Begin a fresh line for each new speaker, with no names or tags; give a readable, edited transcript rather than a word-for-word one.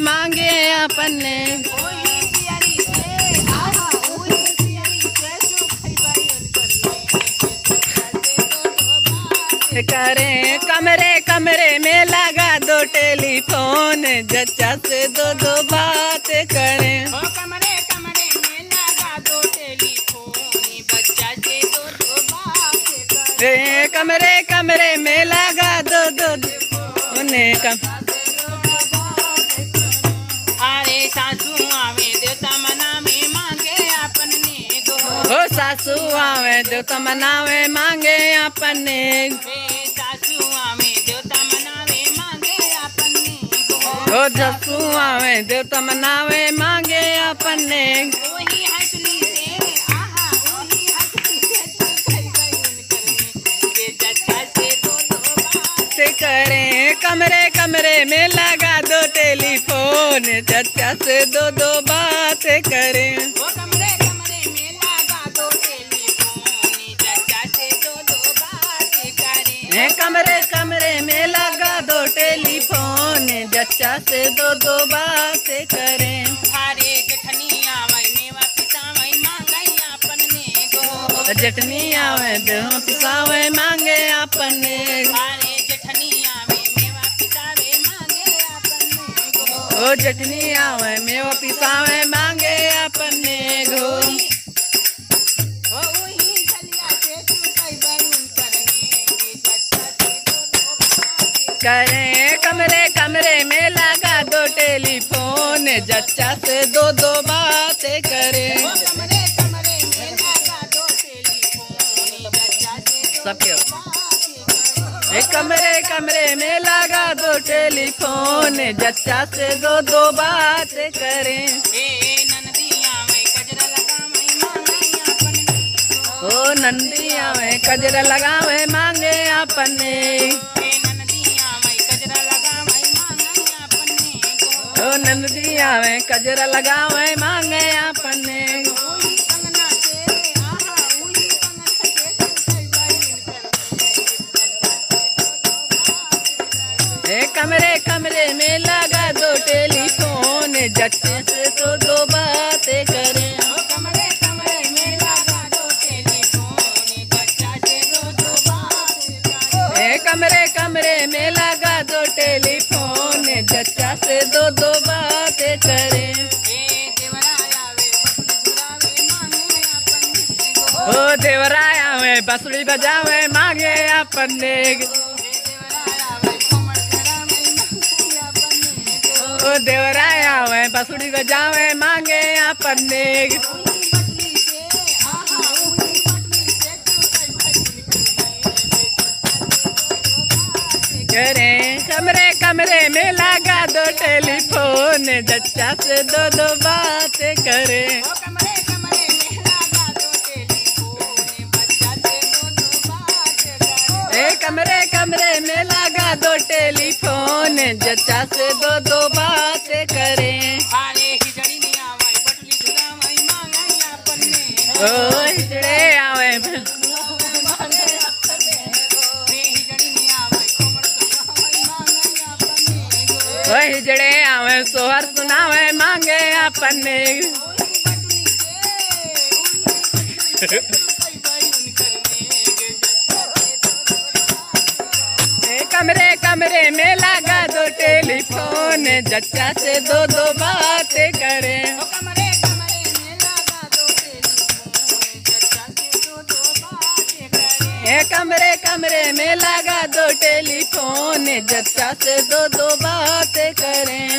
मांगे अपने। करें कमरे कमरे में लगा दो टेलीफोन, जच्चा से दो दो बात करें।
कमरे कमरे में लगा दो टेलीफोन, बच्चा से दो दो बात करें।
कमरे कमरे में लगा दो दो
अरे सासू आवे देवता मनावे मांगे अपने गो।
हो सासू आवे देवता मनावे मांगे अपने।
सासू आवे देवता मनावे मांगे अपने गो।
हो जसू आवे देवता मनावे मांगे अपने।
वही हंसली से आहा वही हंसली से करने जच्चा से दो दो बात
करें। कमरे कमरे में लगा दो टेलीफोन, जच्चा से दो दो बात करें।
कमरे कमरे में लगा दो टेलीफोन, जच्चा से दो दो बात करें।
कमरे कमरे में लगा दो टेलीफोन, जच्चा से दो दो बात करें।
अरे जेठनी आवे मेवा पिसावे मांगे अपने गो।
जटनी आवे देव पिसावे मांगे अपने।
अरे जेठनी आवे मेवा पिसावे मांगे अपने गो।
ओ जटनी आवे मेवा पिसावे मांगे अपने गो।
वही झलिया से सुतई बरुन करने जच्चा से दो दो बात
करें। कमरे कमरे में लगा दो टेलीफोन, जच्चा से दो दो बात करें।
कमरे कमरे में लगा दो टेलीफोन, जच्चा से दो
सब क्यों?
बात करें।
कमरे कमरे में लगा दो टेलीफोन, जच्चा से दो दो बात करें।
ननदिया में गजरा लगावे मांगे अपने गो।
ओ नंदिया में कजरा लगावे मांगे अपने।
ननदिया में गजरा लगावे मांगे अपने गो।
ओ नंदिया में कजरा लगावे मांगे अपने।
वही कंगना से आहा वही कंगना से सुतई बरुन करने
कमरे कमरे में लगा दो टेलीफोन, जच्चे से दो दो बात करें।
कमरे कमरे में लगा दो टेलीफोन, जच्चा से दो दो बात करें।
कमरे कमरे में लगा दो टेलीफोन, जच्चा से दो दो बात करें।
देवराया वे बसली बुरावे मांगे अपने गो।
ओ देवराया में बांसुरी बजावे मांगे अपने।
देवराया वे कोमल करावे मांगे अपने गो।
ओ देवराया में बांसुरी बजावे मांगे अपने।
वही बसली से आहा वही बसली से सुतई बरुन
करें। कमरे कमरे में लगा दो टेलीफोन, जच्चा से दो दो बात करें।
कमरे कमरे में लगा दो टेलीफोन, बच्चा से दो दो बात करें।
कमरे कमरे में लगा दो टेलीफोन, जच्चा से दो दो बात करें।
अरे हिजड़ी नहीं आवे बटली झुलावे मांगे अपने गो।
ओ हिजड़े आवे
हिजड़ी नहीं आवे कोमल करावे मांगे अपने गो।
ओ हिजड़े आवे सोहर सुनावे मांगे अपने।
वही बटली से सुतई बरुन करने जच्चा से दो दो बात
कमरे कमरे में लगा दो टेलीफोन, जच्चा से दो दो बात करें।
कमरे कमरे में लगा दो टेलीफोन, जच्चा से दो दो बात करें।
कमरे कमरे में लगा दो टेलीफोन, जच्चा से दो दो बात करें।